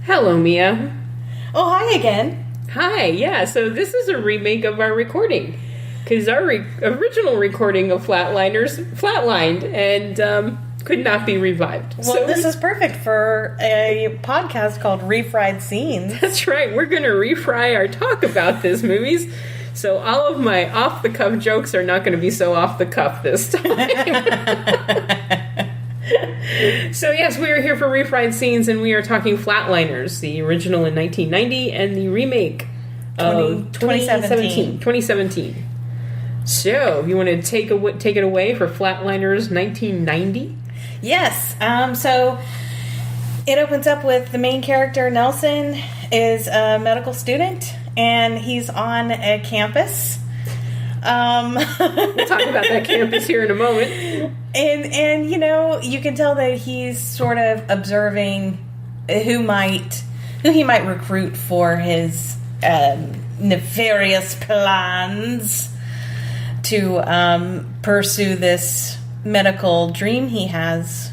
Hello, Mia. Oh, hi again. Hi, yeah, so this is a remake of our recording. Because our original recording of Flatliners flatlined and could not be revived. Well, so this is perfect for a podcast called Refried Scenes. That's right, we're going to refry our talk about these movies. So all of my off-the-cuff jokes are not going to be so off-the-cuff this time. So yes, we are here for Refried Scenes, and we are talking Flatliners, the original in 1990 and the remake of 2017. So, you want to take it away for Flatliners 1990? Yes. So it opens up with the main character, Nelson, is a medical student, and he's on a campus. We'll talk about that campus here in a moment. And you know, you can tell that he's sort of observing who he might recruit for his nefarious plans to pursue this medical dream he has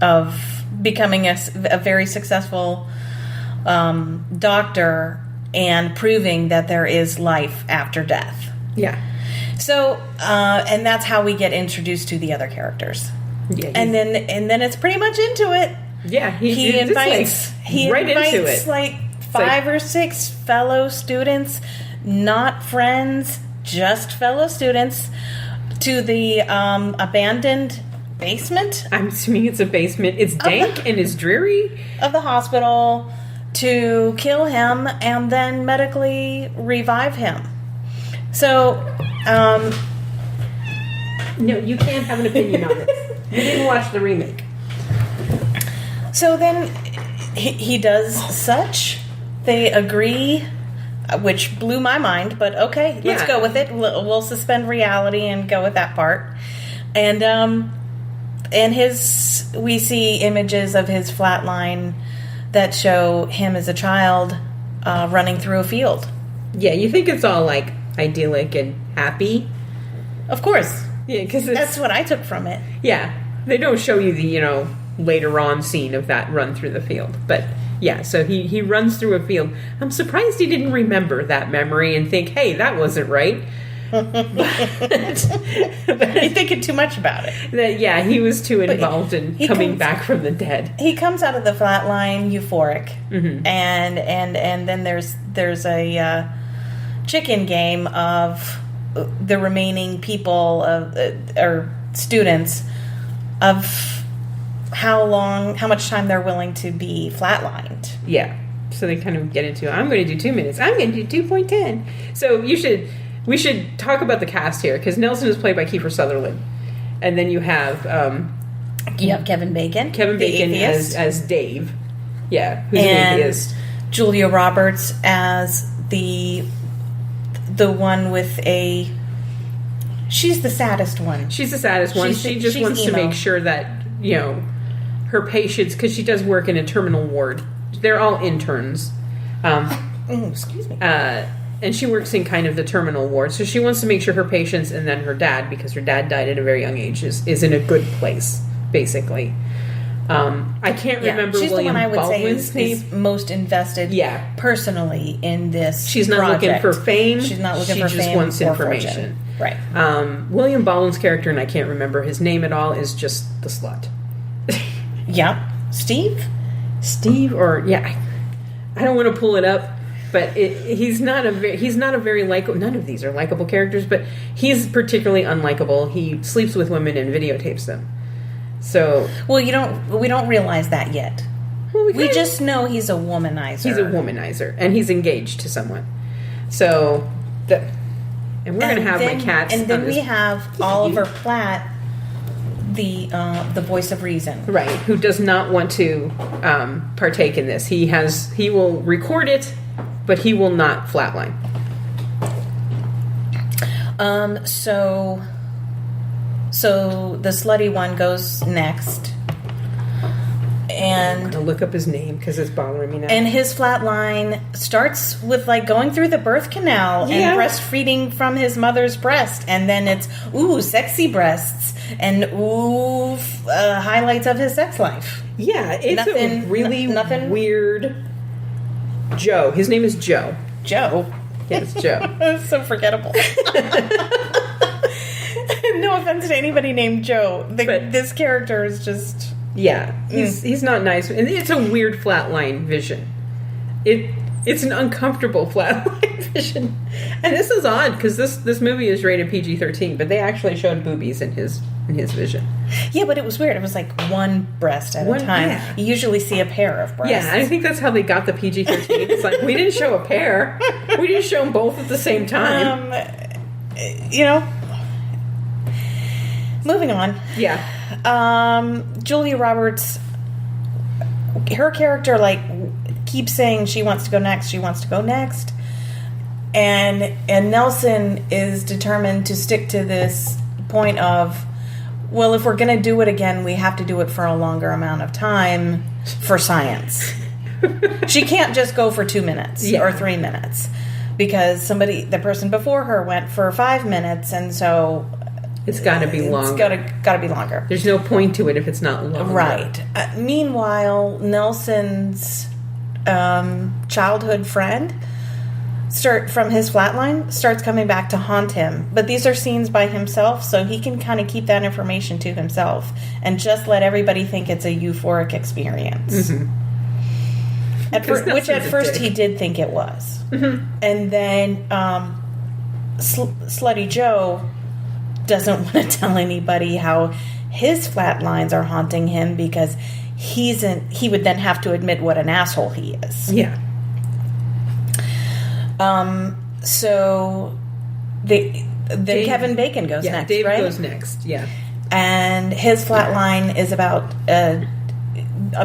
of becoming a very successful doctor and proving that there is life after death. Yeah. So, and that's how we get introduced to the other characters. Yeah, and then it's pretty much into it. Yeah, he invites into it. Like five or six fellow students, not friends, just fellow students, to the abandoned basement. I'm assuming it's a basement. It's dank and it's dreary. Of the hospital, to kill him and then medically revive him. So, no, you can't have an opinion on this. You didn't watch the remake. So then he does such. They agree, which blew my mind, but okay, let's go with it. We'll suspend reality and go with that part. And we see images of his flatline that show him as a child running through a field. Yeah, you think it's all like idyllic and happy. Of course. Yeah, because that's what I took from it. Yeah, they don't show you the, later on scene of that run through the field. But, yeah, so he runs through a field. I'm surprised he didn't remember that memory and think, hey, that wasn't right. But you're thinking too much about it. Yeah, he was too involved in coming back from the dead. He comes out of the flatline euphoric. Mm-hmm. And then there's a chicken game of the remaining people or students of how much time they're willing to be flatlined. Yeah. So they kind of get into, I'm going to do 2 minutes. I'm going to do 2.10. So we should talk about the cast here, because Nelson is played by Kiefer Sutherland. And then you have Kevin Bacon. as Dave. Yeah, who's an atheist. Julia Roberts as the one with she's the saddest one. She's the saddest one. She just wants emo. To make sure that, her patients, because she does work in a terminal ward. They're all interns. Excuse me. And she works in kind of the terminal ward. So she wants to make sure her patients and then her dad, because her dad died at a very young age, is in a good place, basically. I can't remember she's William the one I would Baldwin's say is most invested personally in this She's not project. Looking for fame. She's not looking for fame. She just wants information. Fortune. Right. William Baldwin's character, and I can't remember his name at all, is just the slut. Yeah. Steve, or I don't want to pull it up, but he's not a very likable. None of these are likable characters, but he's particularly unlikable. He sleeps with women and videotapes them. So, we don't realize that yet. Well, we just know he's a womanizer. He's a womanizer, and he's engaged to someone. So, and we're going to have my cats. And then we have Oliver Platt, the voice of reason, right? Who does not want to partake in this. He will record it, but he will not flatline. So the slutty one goes next. And I'm going to look up his name because it's bothering me now. And his flatline starts with going through the birth canal and breastfeeding from his mother's breast. And then it's, sexy breasts. And, highlights of his sex life. Yeah, it's a really weird Joe. His name is Joe. Joe? Yes, Joe. That's so forgettable. No offense to anybody named Joe. This character is just... Yeah, he's not nice. And it's a weird flatline vision. It's an uncomfortable flatline vision. And this is odd, because this movie is rated PG-13, but they actually showed boobies in his vision. Yeah, but it was weird. It was like one breast at a time. Yeah. You usually see a pair of breasts. Yeah, I think that's how they got the PG-13. It's like, we didn't show a pair. We didn't show them both at the same time. Moving on. Yeah. Julia Roberts, her character, keeps saying she wants to go next. And Nelson is determined to stick to this point of, well, if we're going to do it again, we have to do it for a longer amount of time for science. She can't just go for 2 minutes or 3 minutes, because the person before her went for 5 minutes, and so it's got to be longer. It's got to be longer. There's no point to it if it's not longer. Right. Meanwhile, Nelson's childhood friend from his flatline starts coming back to haunt him, but these are scenes by himself, so he can kind of keep that information to himself and just let everybody think it's a euphoric experience. Which at first he did think it was. And then Slutty Joe doesn't want to tell anybody how his flatlines are haunting him, because he would then have to admit what an asshole he is. Yeah. So Kevin Bacon goes next, Dave right? goes next, yeah. And his flatline is about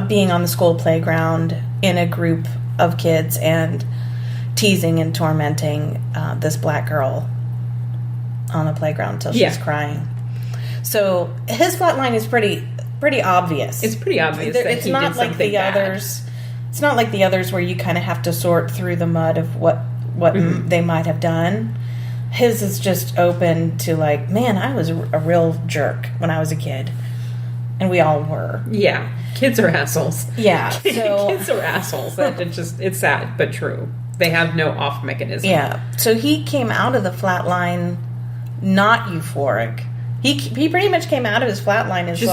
being on the school playground in a group of kids and teasing and tormenting this black girl on the playground until she's crying. So his flatline is pretty obvious. It's pretty obvious that it's he not did like something the bad. others. It's not like the others where you kind of have to sort through the mud of what they might have done. His is just open to man, I was a real jerk when I was a kid, and we all were. Yeah, kids are assholes. Yeah, so kids are assholes. It's sad but true. They have no off mechanism. Yeah, so he came out of the flatline not euphoric. He pretty much came out of his flatline as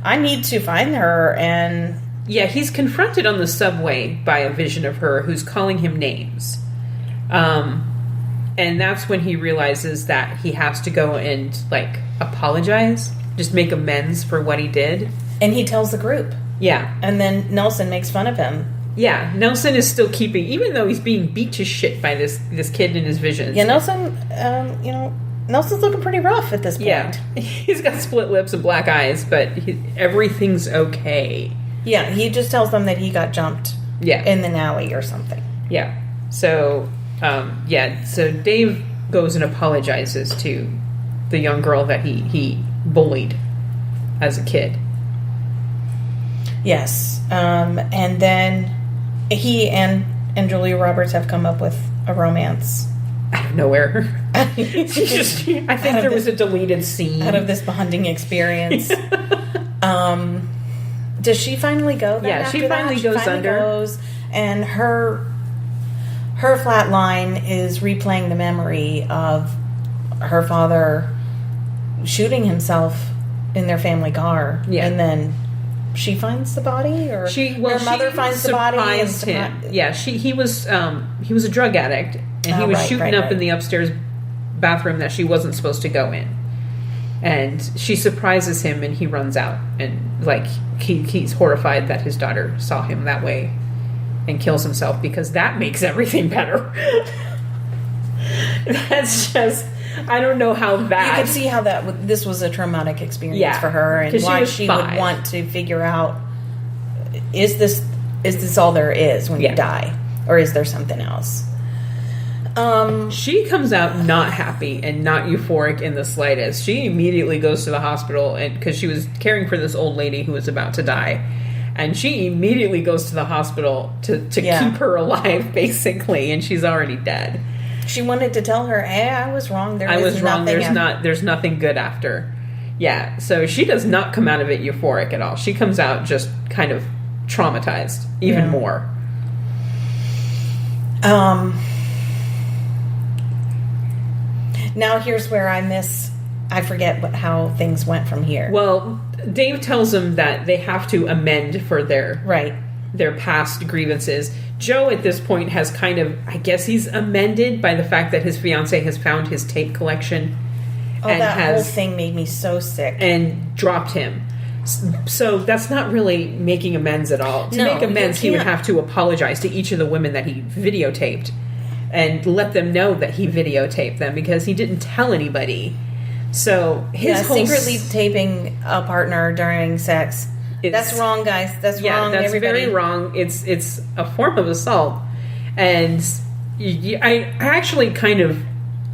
I need to find her. And yeah, he's confronted on the subway by a vision of her who's calling him names. And that's when he realizes that he has to go and apologize, just make amends for what he did. And he tells the group. Yeah. And then Nelson makes fun of him. Yeah, Nelson is still keeping, even though he's being beat to shit by this kid in his visions. Yeah, Nelson, Nelson's looking pretty rough at this point. Yeah, he's got split lips and black eyes, but everything's okay. Yeah, he just tells them that he got jumped in the alley or something. Yeah, so, so Dave goes and apologizes to the young girl that he bullied as a kid. Yes, and then he and Julia Roberts have come up with a romance. Out of nowhere. I think there was a deleted scene. Out of this bonding experience. Does she finally go then? Yeah, she finally goes under. And her flat line is replaying the memory of her father shooting himself in their family car. Yeah. And then she finds the body, or her mother finds the body. Yeah, he was a drug addict, and he was shooting up in the upstairs bathroom that she wasn't supposed to go in. And she surprises him, and he runs out, and he's horrified that his daughter saw him that way, and kills himself, because that makes everything better. That's just, I don't know how that... You can see how this was a traumatic experience for her, and why she would want to figure out, is this all there is when you die, or is there something else? She comes out not happy and not euphoric in the slightest. She immediately goes to the hospital, and because she was caring for this old lady who was about to die, and she immediately goes to the hospital to keep her alive, basically, and she's already dead. She wanted to tell her, "Hey, I was wrong. There's nothing good after." Yeah, so she does not come out of it euphoric at all. She comes out just kind of traumatized, even more. Now here's where I forget how things went from here. Well, Dave tells them that they have to amend for their past grievances. Joe at this point has kind of, I guess he's amended by the fact that his fiancée has found his tape collection. Oh, and that whole thing made me so sick. And dropped him. So that's not really making amends at all. To make amends, he would have to apologize to each of the women that he videotaped and let them know that he videotaped them because he didn't tell anybody. So his whole secretly taping a partner during sex. That's wrong, guys. That's wrong. That's everybody. Very wrong. It's a form of assault, and I actually kind of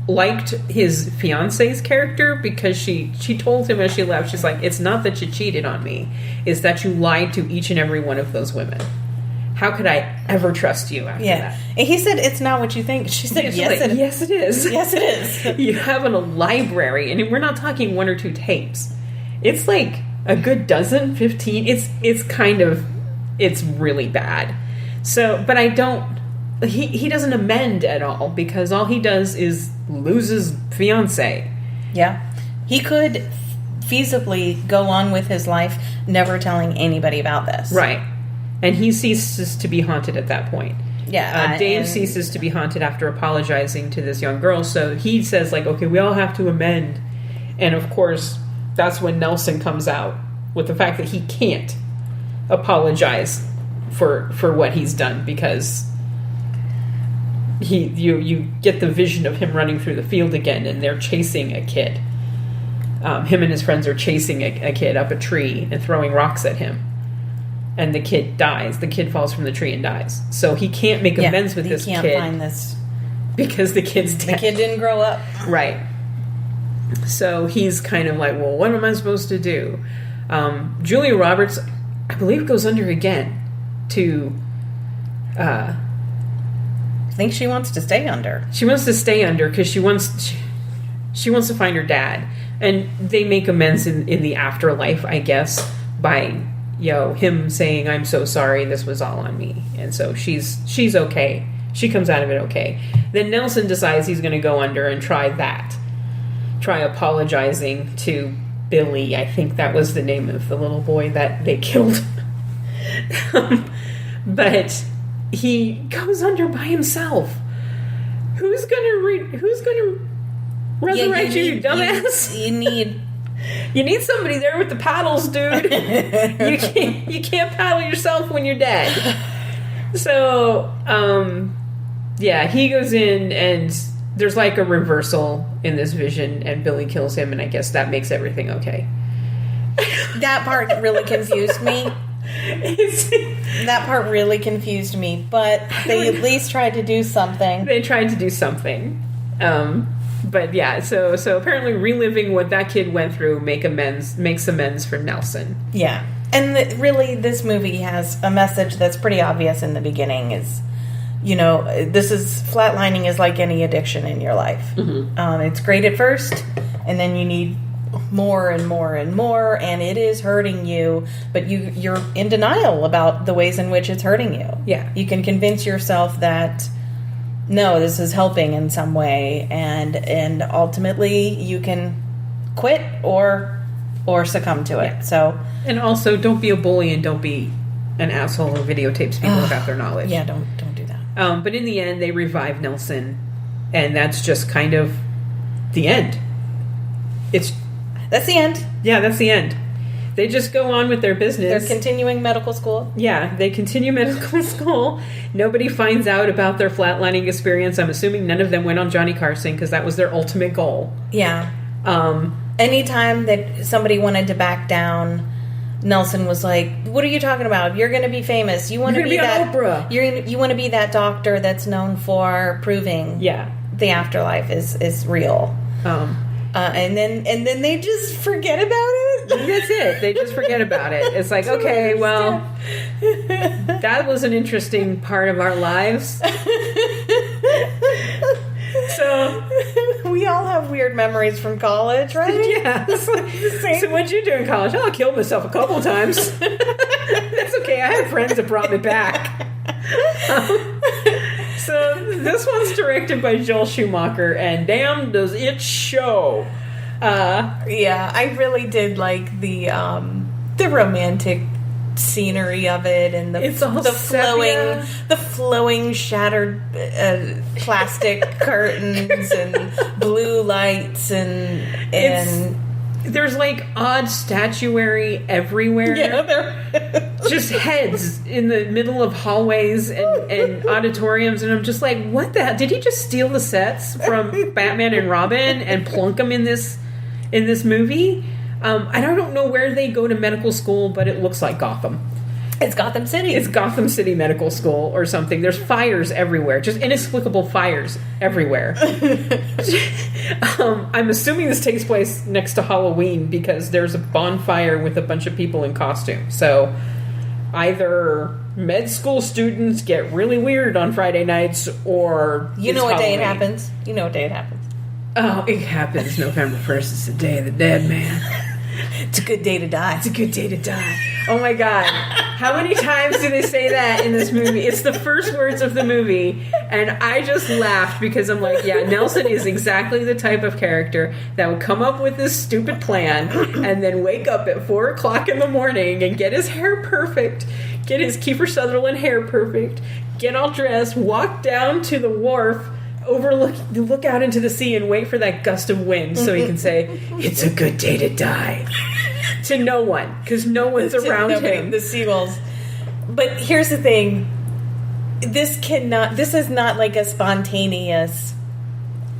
liked his fiance's character because she told him as she left, she's like, it's not that you cheated on me, it's that you lied to each and every one of those women. How could I ever trust you after that? And he said, it's not what you think. She said, yes, it is. Yes, it is. Yes, it is. You have in a library, and we're not talking 1 or 2 tapes. It's like a good dozen, 15. It's really bad. So, but I don't, he doesn't amend at all because all he does is lose his fiancée. Yeah. He could feasibly go on with his life never telling anybody about this. Right. And he ceases to be haunted at that point. Yeah. Dave ceases to be haunted after apologizing to this young girl. So he says, like, okay, we all have to amend. And, of course, that's when Nelson comes out with the fact that he can't apologize for what he's done because you get the vision of him running through the field again and they're chasing a kid. Him and his friends are chasing a kid up a tree and throwing rocks at him. And the kid dies. The kid falls from the tree and dies. So he can't make amends with this kid. He can't find this. Because the kid's dead. The kid didn't grow up. Right. So he's kind of like, well, what am I supposed to do? Julia Roberts, I believe, goes under again to... I think she wants to stay under. She wants to stay under because she wants to find her dad. And they make amends in the afterlife, I guess, by... him saying, I'm so sorry, this was all on me. And so she's okay. She comes out of it okay. Then Nelson decides he's going to go under and try apologizing to Billy. I think that was the name of the little boy that they killed. But he goes under by himself. Who's going to resurrect you, dumbass? You need somebody there with the paddles, dude. You can't paddle yourself when you're dead. So, he goes in and there's like a reversal in this vision and Billy kills him and I guess that makes everything okay. That part really confused me. That part really confused me, but they at least tried to do something. They tried to do something. But yeah, so apparently reliving what that kid went through makes amends for Nelson. Yeah. And really, this movie has a message that's pretty obvious in the beginning is, flatlining is like any addiction in your life. Mm-hmm. It's great at first, and then you need more and more and more, and it is hurting you, but you're in denial about the ways in which it's hurting you. Yeah. You can convince yourself that no, this is helping in some way, and ultimately you can quit or succumb to it. Yeah. So, and also don't be a bully and don't be an asshole who videotapes people without their knowledge. Yeah, don't do that. But in the end, they revive Nelson, and that's just kind of the end. That's the end. Yeah, that's the end. They just go on with their business. They're continuing medical school. Yeah, they continue medical school. Nobody finds out about their flatlining experience. I'm assuming none of them went on Johnny Carson because that was their ultimate goal. Yeah. Anytime that somebody wanted to back down, Nelson was like, "What are you talking about? You're going to be famous. You want to be that Oprah. You want to be that doctor that's known for proving the afterlife is real." And then they just forget about it. That's it. They just forget about it. It's like, okay, well, that was an interesting part of our lives. So we all have weird memories from college, right? Yeah. So what'd you do in college? Oh, I killed myself a couple of times. That's okay. I had friends that brought me back. So This one's directed by Joel Schumacher, and damn, does it show. Yeah, I really did like the romantic scenery of it, and the flowing shattered plastic curtains and blue lights and there's like odd statuary everywhere. Yeah, just heads in the middle of hallways and auditoriums, and I'm just like, what the hell? Did he just steal the sets from Batman and Robin and plunk them in this movie? I don't know where they go to medical school, but it looks like Gotham. It's Gotham City. It's Gotham City Medical School or something. There's fires everywhere. Just inexplicable fires everywhere. I'm assuming this takes place next to Halloween because there's a bonfire with a bunch of people in costume. So either med school students get really weird on Friday nights or You know what Halloween. day it happens? You know what day it happens. Oh, it happens November 1st. It's the Day of the Dead, man. It's a good day to die. It's a good day to die. Oh my god. How many times do they say that in this movie? It's the first words of the movie, and I just laughed because I'm like, yeah, Nelson is exactly the type of character that would come up with this stupid plan and then wake up at 4 o'clock in the morning and get his hair perfect, get his Kiefer Sutherland hair perfect, get all dressed, walk down to the wharf, look out into the sea and wait for that gust of wind so he can say, it's a good day to die. To no one, because no one's around him. The seagulls. But here's the thing. This is not like a spontaneous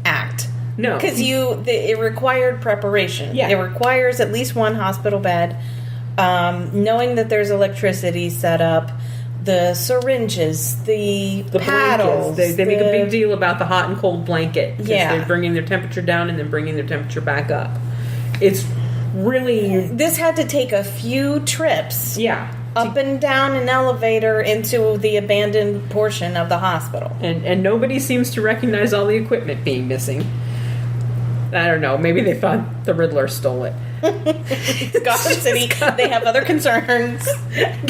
act. No. Because it required preparation. Yeah. It requires at least one hospital bed, knowing that there's electricity set up, the syringes, the paddles. They make a big deal about the hot and cold blanket. Yeah. They're bringing their temperature down and then bringing their temperature back up. It's really... This had to take a few trips. Yeah. Up and down an elevator into the abandoned portion of the hospital. And nobody seems to recognize all the equipment being missing. I don't know. Maybe they thought the Riddler stole it. Gotham City, they have other concerns.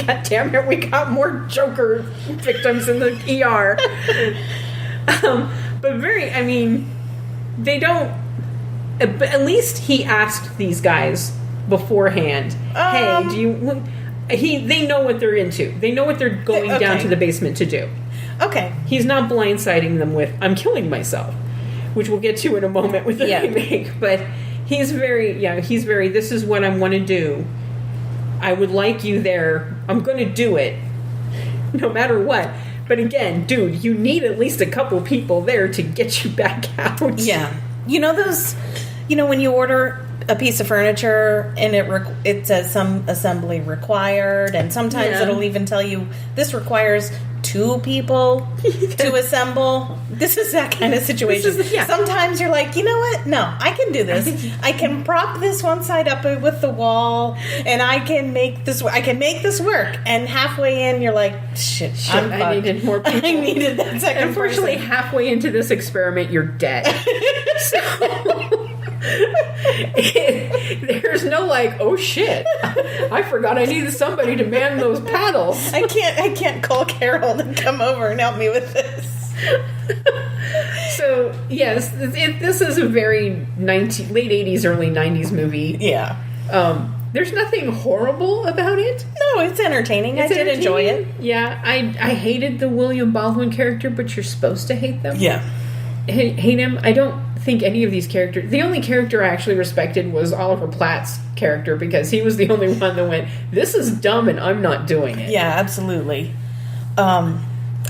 God damn it, we got more Joker victims in the ER. They don't... But at least he asked these guys beforehand, hey, do you... They know what they're into. They know what they're going down to the basement to do. Okay. He's not blindsiding them with, I'm killing myself, which we'll get to in a moment with the remake. But he's very, this is what I want to do. I would like you there. I'm going to do it, no matter what. But again, dude, you need at least a couple people there to get you back out. Yeah. You know those, when you order a piece of furniture and it says some assembly required, and sometimes it'll even tell you this requires 2 people to assemble. This is that kind of situation. Sometimes you're like, you know what? No, I can do this. I can prop this one side up with the wall, and I can make this work. And halfway in, you're like, shit, I needed more people. I needed that second. Unfortunately, halfway into this experiment, you're dead. So... there's no like, oh shit, I forgot I needed somebody to man those paddles. I can't call Carol to come over and help me with this. So yes, this is a very late 80s, early 90s movie. Yeah. There's nothing horrible about it. No, it's entertaining. I did enjoy it. Yeah, I hated the William Baldwin character, but you're supposed to hate them. Yeah. Hate him. I don't think any of these characters... The only character I actually respected was Oliver Platt's character, because he was the only one that went, this is dumb and I'm not doing it. Yeah, absolutely. Although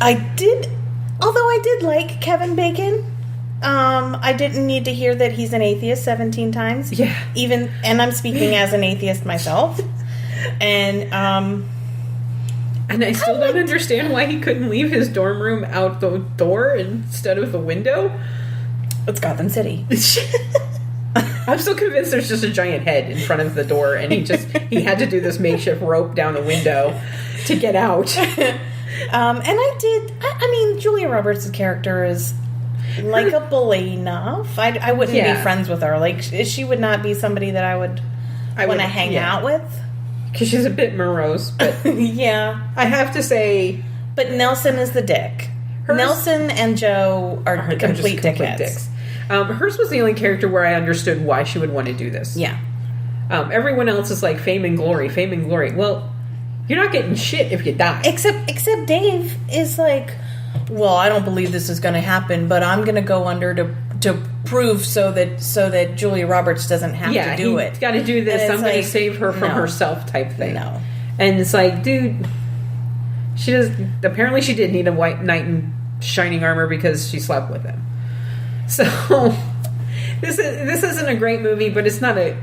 I did like Kevin Bacon, I didn't need to hear that he's an atheist 17 times. Yeah. And I'm speaking as an atheist myself. And I still don't understand why he couldn't leave his dorm room out the door instead of the window. It's Gotham City. I'm still convinced there's just a giant head in front of the door, and he had to do this makeshift rope down the window to get out. And I mean, Julia Roberts' character is likable enough. I wouldn't be friends with her. Like, she would not be somebody that I would want to hang out with. Because she's a bit morose, but... Yeah. I have to say... But Nelson is the dick. Nelson and Joe are complete dicks. Hers was the only character where I understood why she would want to do this. Yeah. Everyone else is like fame and glory, fame and glory. Well, you're not getting shit if you die. Except Dave is like, well, I don't believe this is going to happen, but I'm going to go under to prove so that Julia Roberts doesn't have to do it. He's got to do this. I'm going to save her from herself type thing. No. And it's like, dude, apparently she did need a white knight in shining armor because she slept with him. So this isn't a great movie, but it's not a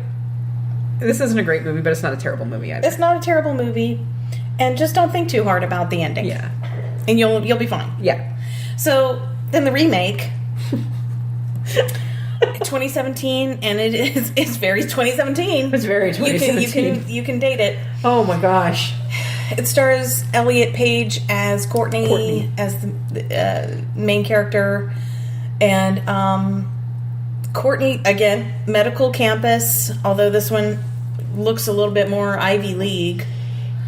terrible movie either. It's not a terrible movie, and just don't think too hard about the ending. Yeah, and you'll be fine. Yeah. So then the remake, 2017, and it's very 2017. It's very 2017. You can date it. Oh my gosh! It stars Elliot Page as Courtney. As the main character, and Courtney, again, medical campus, although this one looks a little bit more Ivy League.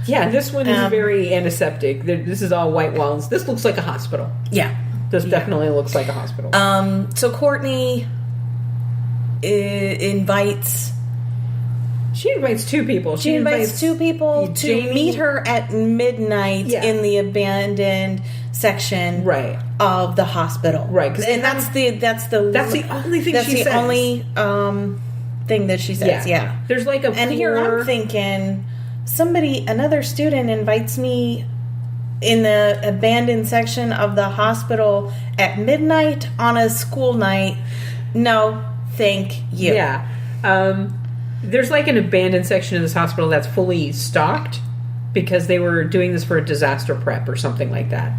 Yeah, this one is very antiseptic. This is all white walls. This looks like a hospital. Yeah. This definitely looks like a hospital. So Courtney invites... She invites two people. She invites two people to meet her at midnight in the abandoned section of the hospital. Right. And that's the only thing she says. That's the only thing that she says, yeah. There's like a And here I'm thinking, another student invites me in the abandoned section of the hospital at midnight on a school night. No, thank you. Yeah. There's like an abandoned section of this hospital that's fully stocked because they were doing this for a disaster prep or something like that.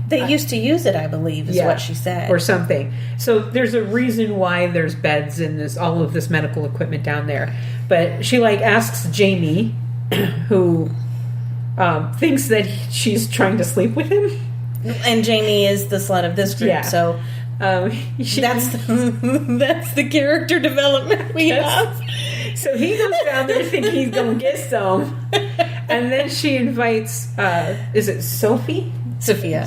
They used to use it, I believe, is what she said. Or something. So there's a reason why there's beds and all of this medical equipment down there. But she asks Jamie, who thinks that she's trying to sleep with him. And Jamie is the slut of this group, so... that's the character development we have. So he goes down there thinking he's going to get some. And then she invites, is it Sophie? Sophia.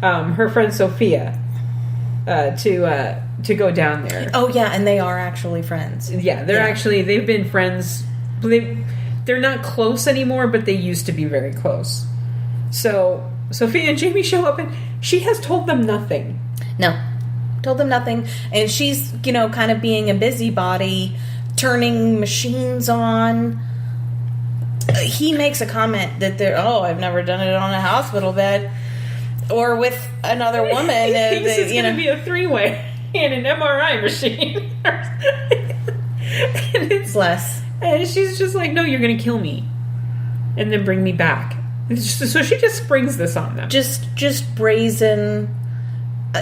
Her friend Sophia, to go down there. Oh, yeah, and they are actually friends. Yeah, they've been friends. They're not close anymore, but they used to be very close. So Sophia and Jamie show up, and she has told them nothing. No. Told them nothing. And she's, kind of being a busybody, turning machines on. He makes a comment that I've never done it on a hospital bed or with another woman. He thinks it's going to be a three-way and an MRI machine. And it's less. And she's just like, no, you're going to kill me and then bring me back. So she just springs this on them. Just brazen...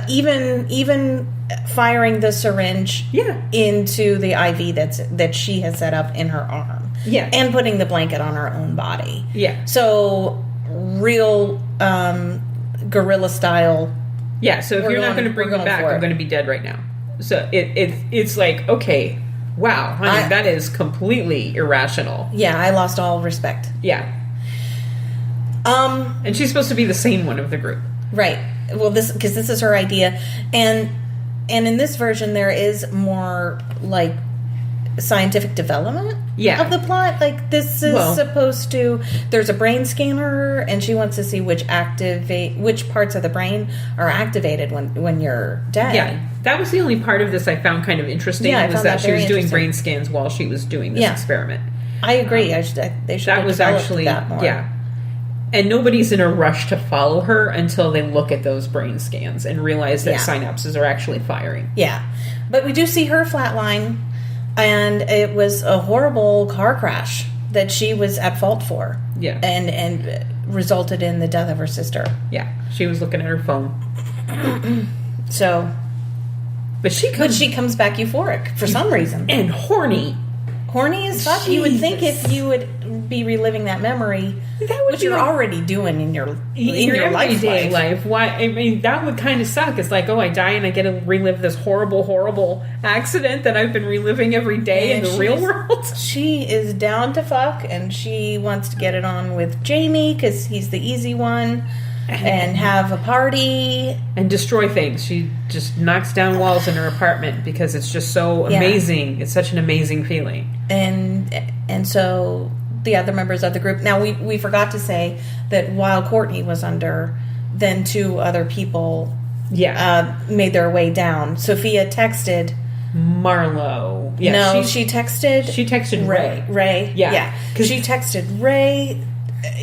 even firing the syringe into the IV that she has set up in her arm. Yeah. And putting the blanket on her own body. Yeah. So real guerrilla style. Yeah, so if you're not going to bring me back, I'm going to be dead right now. So it's like, okay, wow, honey, that is completely irrational. Yeah, I lost all respect. Yeah. And she's supposed to be the sane one of the group. Right. Well, this is her idea, and in this version there is more like scientific development of the plot. Like this is supposed to. There's a brain scanner, and she wants to see which parts of the brain are activated when you're dead. Yeah, that was the only part of this I found kind of interesting. Yeah, was that she was doing brain scans while she was doing this experiment. I agree. They should. That was actually that more. Yeah. And nobody's in a rush to follow her until they look at those brain scans and realize that synapses are actually firing. Yeah. But we do see her flatline, and it was a horrible car crash that she was at fault for. Yeah. And resulted in the death of her sister. Yeah. She was looking at her phone. So. But she comes back euphoric for some reason. And horny. Horny as fuck. You would think if you would be reliving that memory, which you're already doing in your everyday life. Why? I mean, that would kind of suck. It's like, I die and I get to relive this horrible, horrible accident that I've been reliving every day in the real world. She is down to fuck, and she wants to get it on with Jamie because he's the easy one. and have a party and destroy things. She just knocks down walls in her apartment because it's just so amazing. It's such an amazing feeling. And so the other members of the group. Now we forgot to say that while Courtney was under, then 2 other people made their way down. Sophia texted Marlo. Yeah, no, she texted Ray. Ray. Yeah. Because she texted Ray,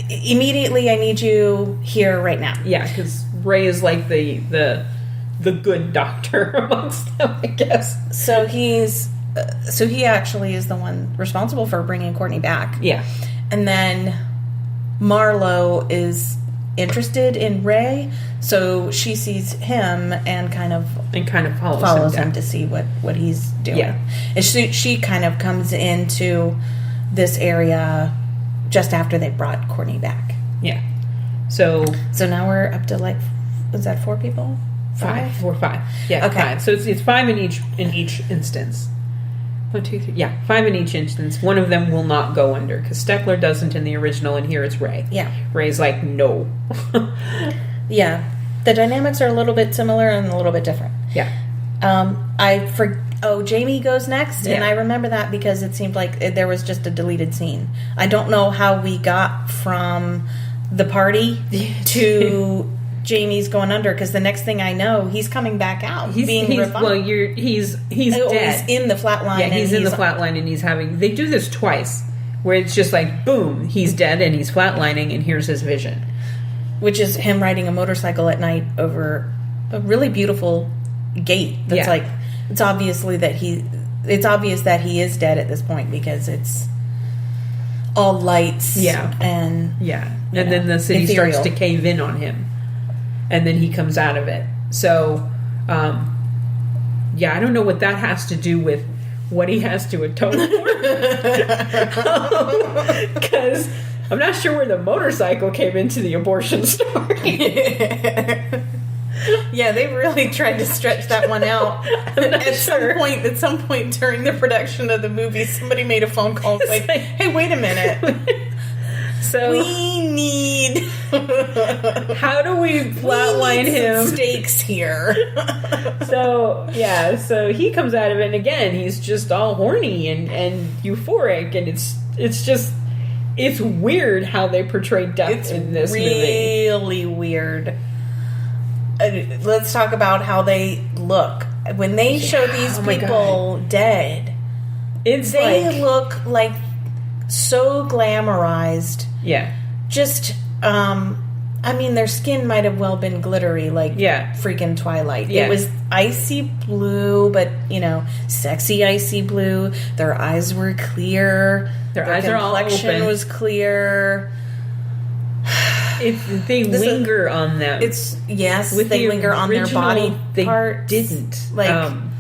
immediately, I need you here right now. Yeah, because Ray is like the good doctor amongst them, I guess. So he actually is the one responsible for bringing Courtney back. Yeah. And then Marlo is interested in Ray, so she sees him and kind of follows him to see what he's doing. Yeah. And she kind of comes into this area just after they brought Courtney back. Yeah. So now we're up to was that 4 people? 5? 4, 5. Yeah. Okay. 5. So it's 5 in each instance. 1, 2, 3. Yeah, 5 in each instance. One of them will not go under because Steckler doesn't in the original, and here it's Ray. Yeah. Ray's like, no. Yeah. The dynamics are a little bit similar and a little bit different. Yeah. Jamie goes next, and I remember that because it seemed like there was just a deleted scene. I don't know how we got from the party to Jamie's going under, because the next thing I know, he's coming back out. He's revived. Well, he's dead. He's in the flatline. Yeah, he's in the flatline, and he's having. They do this twice, where it's just like boom, he's dead, and he's flatlining, and here's his vision, which is him riding a motorcycle at night over a really beautiful gate. That's like it's obvious that he is dead at this point because it's all lights. Yeah, and then the city starts to cave in on him. And then he comes out of it. So, I don't know what that has to do with what he has to atone for. Because I'm not sure where the motorcycle came into the abortion story. Yeah, they really tried to stretch that one out. At some point during the production of the movie, somebody made a phone call and like, hey, wait a minute. So we need. How do we flatline him? Stakes here. So he comes out of it, and again, he's just all horny and euphoric, and it's weird how they portray death in this movie. Really weird. Let's talk about how they look when they show these people dead. They look like so glamorized. Yeah. Just, their skin might have well been glittery, like freaking Twilight. Yeah. It was icy blue, but, sexy icy blue. Their eyes were clear. Their eyes are all open. Complexion was clear. They linger on them. They linger on their body parts. They didn't.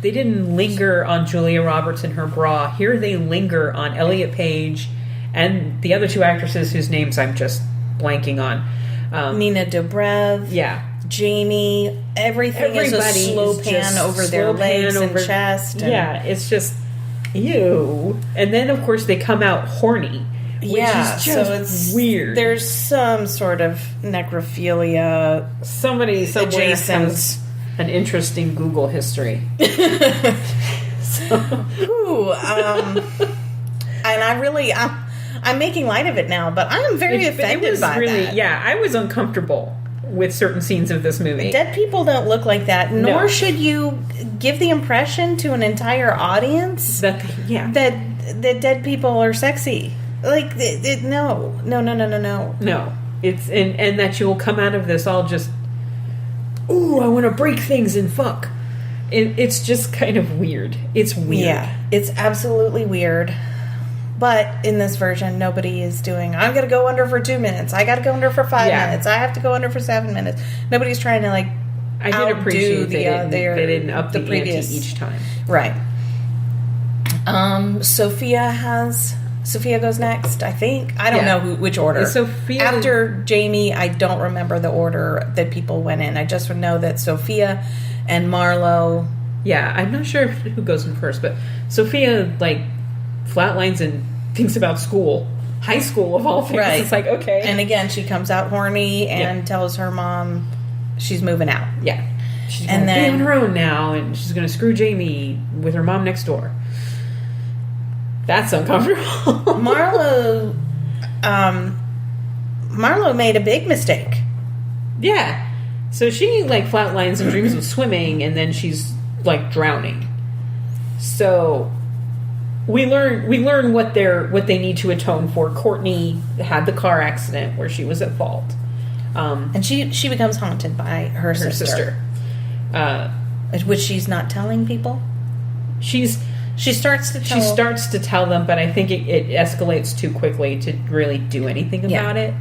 They didn't linger on Julia Roberts in her bra. Here they linger on Elliot Page and the other 2 actresses whose names I'm just blanking on. Nina Dobrev. Yeah. Jamie. Everybody is a slow pan over their legs and chest. It's just, ew. And then, of course, they come out horny. Which is just weird. There's some sort of necrophilia. Somebody somewhere has an interesting Google history. And I'm making light of it now, but I am very offended by that. Yeah, I was uncomfortable with certain scenes of this movie. Dead people don't look like that, nor should you give the impression to an entire audience that dead people are sexy. Like, no. No. It's and that you'll come out of this all just, ooh, I want to break things and fuck. It's just kind of weird. It's weird. Yeah, it's absolutely weird. But in this version, nobody is doing, I'm going to go under for 2 minutes. I got to go under for 5 minutes. I have to go under for 7 minutes. Nobody's trying to, I did appreciate they didn't up the ante each time. Right. Sophia goes next, I think. I don't know which order. After Jamie, I don't remember the order that people went in. I just know that Sophia and Marlo. Yeah, I'm not sure who goes in first, but Sophia, flatlines and thinks about school. high school of all things. Right. It's like, okay. And again, she comes out horny and tells her mom she's moving out. Yeah. She's going to be on her own now, and she's going to screw Jamie with her mom next door. That's uncomfortable. Marlo made a big mistake. Yeah. So she, like, flatlines and dreams of swimming, and then she's, like, drowning. So we learn what they need to atone for. Courtney had the car accident where she was at fault. And she becomes haunted by her sister. Which she's not telling people. She starts to tell them, but I think it escalates too quickly to really do anything about it.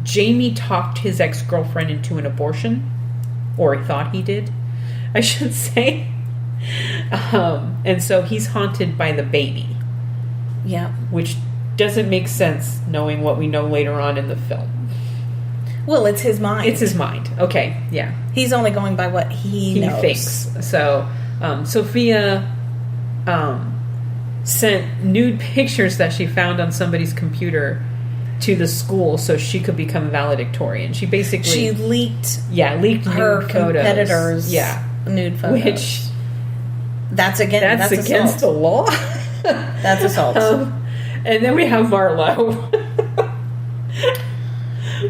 Jamie talked his ex-girlfriend into an abortion, or he thought he did, I should say. And so he's haunted by the baby. Yeah. Which doesn't make sense knowing what we know later on in the film. Well, it's his mind. It's his mind. Okay, yeah. He's only going by what he knows. Thinks. So, Sophia sent nude pictures that she found on somebody's computer to the school so she could become valedictorian. She leaked her nude competitors' photos. Nude photos. Which that's against the law. That's assault. And then we have Marlo.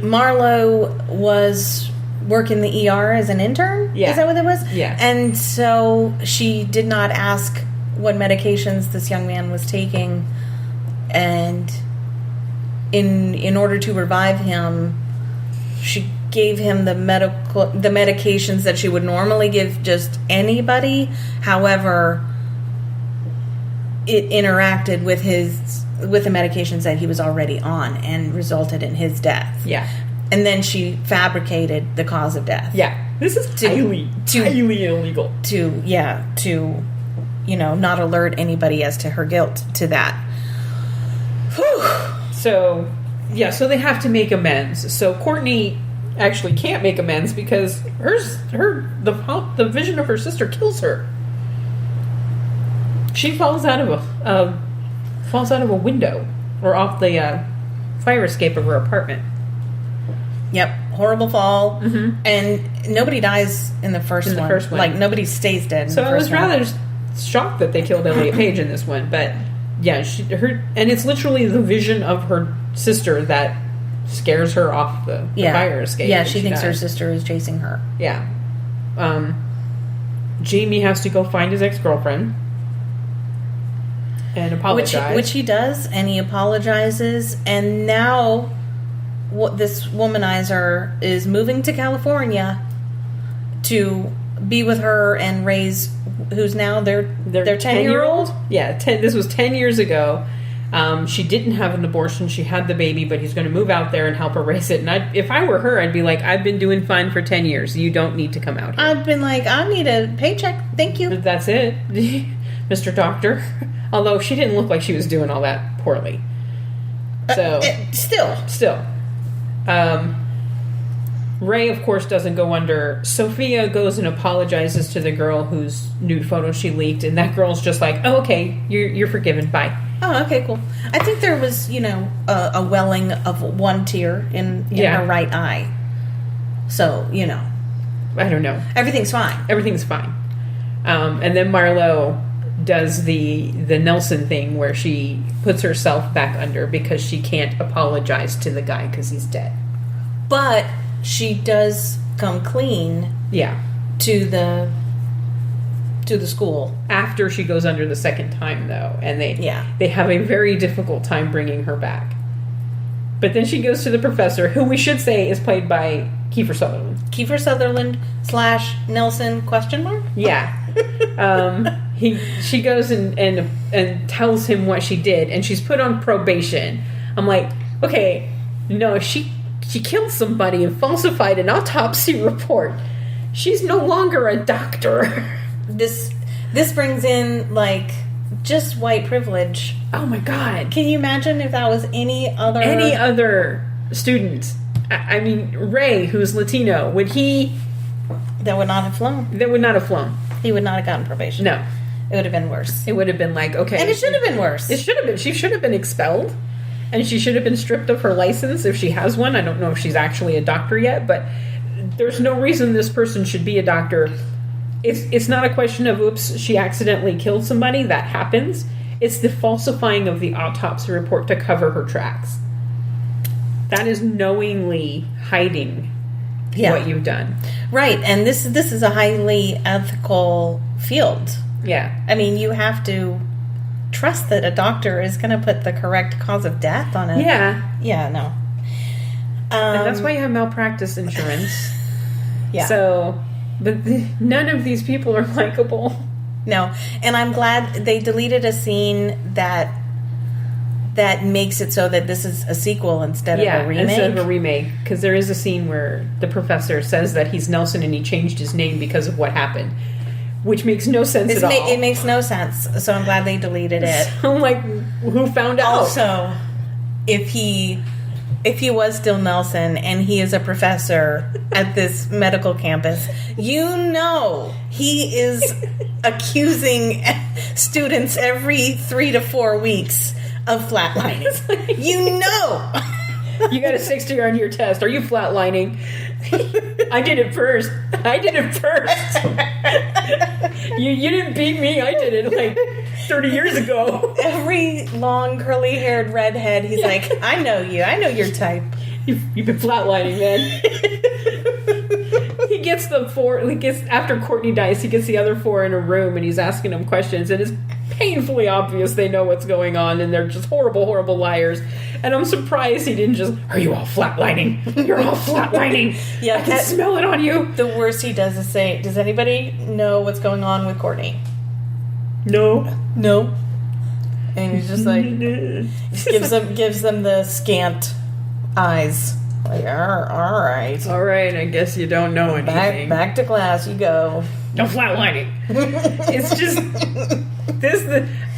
Marlo was working the ER as an intern. Yeah. Is that what it was? Yeah. And so she did not ask what medications this young man was taking, and in order to revive him, she gave him the medications that she would normally give just anybody. However, it interacted with the medications that he was already on and resulted in his death. Yeah. And then she fabricated the cause of death. Yeah. This is highly illegal. To not alert anybody as to her guilt to that. Whew. So they have to make amends. So Courtney actually can't make amends because the vision of her sister kills her. She falls out of a window or off the fire escape of her apartment. Yep, horrible fall, mm-hmm. and nobody dies in the first one. Like nobody stays dead. So I was rather shocked that they killed Elliot Page in this one, but yeah, and it's literally the vision of her sister that scares her off the fire escape. Yeah, she thinks her sister is chasing her. Yeah. Jamie has to go find his ex-girlfriend and apologize. Which he does, and he apologizes, and now this womanizer is moving to California to be with her and raise who's now their 10-year-old? Yeah, this was 10 years ago. She didn't have an abortion. She had the baby, but he's going to move out there and help her raise it. And if I were her, I'd be like, I've been doing fine for 10 years. You don't need to come out here. I'd been like, I need a paycheck. Thank you. That's it. Mr. Doctor. Although she didn't look like she was doing all that poorly. So still. Ray, of course, doesn't go under. Sophia goes and apologizes to the girl whose nude photo she leaked, and that girl's just like, "Oh, okay, you're forgiven. Bye." Oh, okay, cool. I think there was, a welling of one tear in her right eye. So, I don't know. Everything's fine. Everything's fine. And then Marlo does the Nelson thing where she puts herself back under because she can't apologize to the guy because he's dead. But she does come clean. Yeah. To the school after she goes under the second time, though, and they have a very difficult time bringing her back. But then she goes to the professor, who we should say is played by Kiefer Sutherland. Kiefer Sutherland / Nelson ? Yeah. She goes and tells him what she did, and she's put on probation. I'm like, okay, no, she killed somebody and falsified an autopsy report. She's no longer a doctor. This brings in, just white privilege. Oh, my God. Can you imagine if that was any other student? I mean, Ray, who's Latino, that would not have flown. That would not have flown. He would not have gotten probation. No. It would have been worse. It would have been like, okay. And it should have been worse. It should have been. She should have been expelled. And she should have been stripped of her license if she has one. I don't know if she's actually a doctor yet, but there's no reason this person should be a doctor. It's not a question of, oops, she accidentally killed somebody. That happens. It's the falsifying of the autopsy report to cover her tracks. That is knowingly hiding what you've done. Right, and this is a highly ethical field. Yeah. I mean, you have to trust that a doctor is going to put the correct cause of death on it. Yeah. Yeah, no. And that's why you have malpractice insurance. Yeah. So, but none of these people are likable. No. And I'm glad they deleted a scene that makes it so that this is a sequel instead of a remake. Instead of a remake. Because there is a scene where the professor says that he's Nelson and he changed his name because of what happened. Which makes no sense at all. It makes no sense. So I'm glad they deleted it. So I'm like, who found out? Also, if he was still Nelson and he is a professor at this medical campus, he is accusing students every 3 to 4 weeks of flatlining. You got a 60 on your test. Are you flatlining? I did it first. You didn't beat me. I did it like 30 years ago. Every long curly-haired redhead, he's like, I know you. I know your type. You've been flatlining, man. He gets after Courtney dies, he gets the other 4 in a room and he's asking them questions, and it's painfully obvious they know what's going on and they're just horrible, horrible liars. And I'm surprised he didn't just, are you all flatlining? You're all flatlining. Yeah, I can smell it on you. The worst he does is say, does anybody know what's going on with Courtney? No. And he's just like, gives them the scant eyes. Like, all right. All right, I guess you don't know anything. Back to class you go. No flatlining. It's just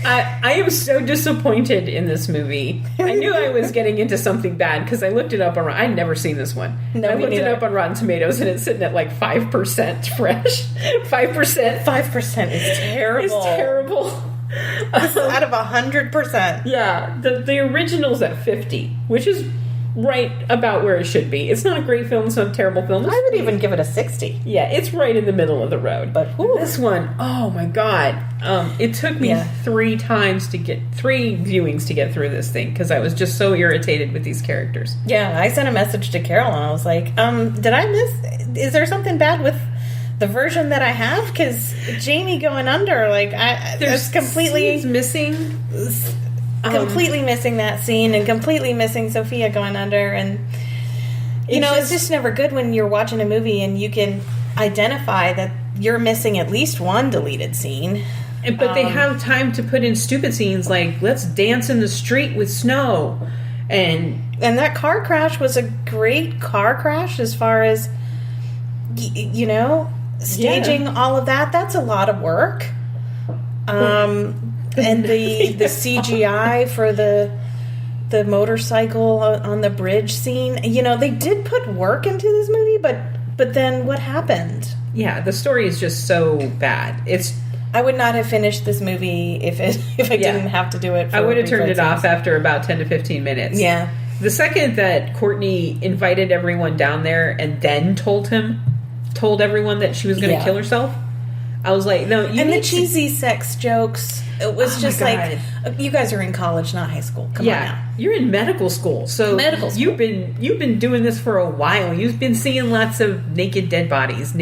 I am so disappointed in this movie. I knew I was getting into something bad because I looked it up on. I'd never seen this one. No, I looked it up on Rotten Tomatoes and it's sitting at like 5% fresh. 5%. 5% is terrible. It's terrible. Out of 100%. Yeah, the original's at 50, which is right about where it should be. It's not a great film. It's not a terrible film. I would even give it a 60. Yeah, it's right in the middle of the road. But this one, oh my god. It took me 3 viewings to get through this thing because I was just so irritated with these characters. Yeah, I sent a message to Carol and I was like, did I miss... Is there something bad with the version that I have? Because Jamie going under, like, there's completely... missing... completely missing that scene and completely missing Sophia going under, and it's just never good when you're watching a movie and you can identify that you're missing at least one deleted scene. But they have time to put in stupid scenes like, let's dance in the street with snow, and that car crash was a great car crash as far as staging all of that. That's a lot of work. And the CGI for the motorcycle on the bridge scene, they did put work into this movie, but then what happened? Yeah, the story is just so bad. I would not have finished this movie if I didn't have to do it. I would have turned it off after about 10 to 15 minutes. Yeah. The second that Courtney invited everyone down there and then told everyone that she was going to kill herself, I was like, no. And the cheesy sex jokes. It was just like, you guys are in college, not high school. Come on now. You're in medical school. So you've been doing this for a while. You've been seeing lots of naked bodies.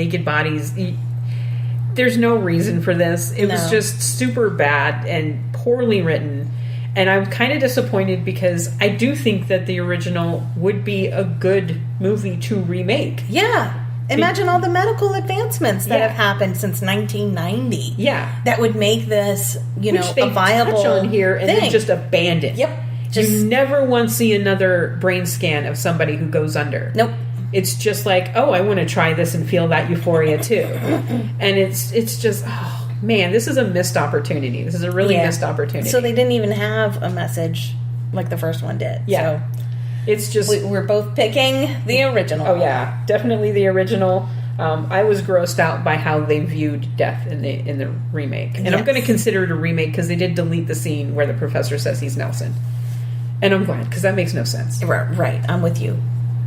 There's no reason for this. It was just super bad and poorly written. And I'm kind of disappointed because I do think that the original would be a good movie to remake. Yeah. Imagine all the medical advancements that have happened since 1990. Yeah. That would make this, a viable touch on here and thing. then just abandon. Yep. You never once see another brain scan of somebody who goes under. Nope. It's just like, oh, I want to try this and feel that euphoria too. And it's just, oh, man, this is a missed opportunity. This is a really missed opportunity. So they didn't even have a message like the first one did. Yeah. So it's just... We're both picking the original. Oh, yeah. Definitely the original. I was grossed out by how they viewed death in the remake. And I'm going to consider it a remake because they did delete the scene where the professor says he's Nelson. And I'm glad, because that makes no sense. Right. I'm with you.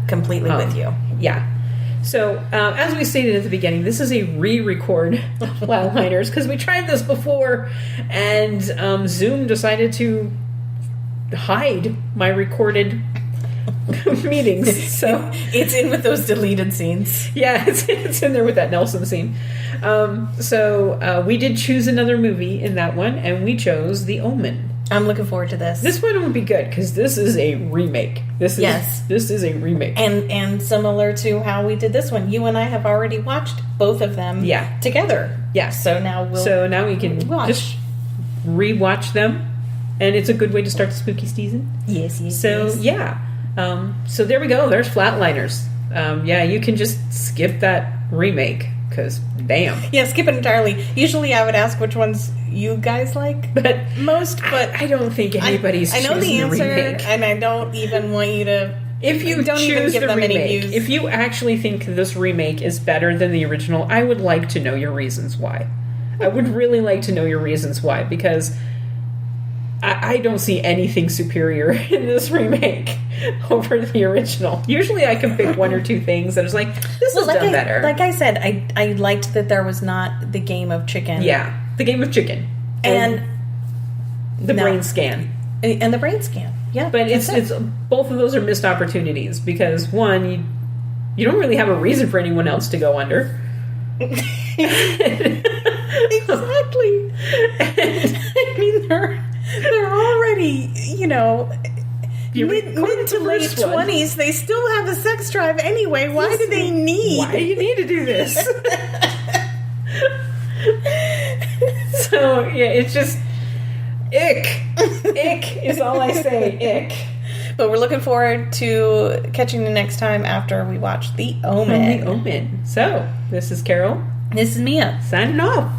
Completely with you. Yeah. So, as we stated at the beginning, this is a re-record of Flatliners, because we tried this before, and Zoom decided to hide my recorded meetings. So it's in with those deleted scenes. Yeah, it's in there with that Nelson scene. So we did choose another movie in that one, and we chose The Omen. I'm looking forward to this. This one will be good because this is a remake. This is a remake, and similar to how we did this one, you and I have already watched both of them. Together. Yeah. So now we can just rewatch them, and it's a good way to start the spooky season. Yes. So yeah. So there we go. There's Flatliners. You can just skip that remake because damn. Yeah, skip it entirely. Usually I would ask which ones you guys like most, but I don't think anybody's I know the answer, remake. and I don't even want you to. If you don't even give them remake, any views. If you actually think this remake is better than the original, I would like to know your reasons why. I would really like to know your reasons why, because I don't see anything superior in this remake over the original. Usually I can pick one or two things that is like, this is done better. Like I said, I liked that there was not the game of chicken. Yeah, the game of chicken. And the brain scan. And the brain scan, yeah. But it's both of those are missed opportunities because, one, you don't really have a reason for anyone else to go under. Exactly. And, I mean, they're already, mid to late 20s. They still have a sex drive anyway. Why do they need? Why do you need to do this? So yeah, it's just ick. Ick is all I say. Ick. But we're looking forward to catching you next time after we watch The Omen. The Omen. So this is Carol. This is Mia. Signing off.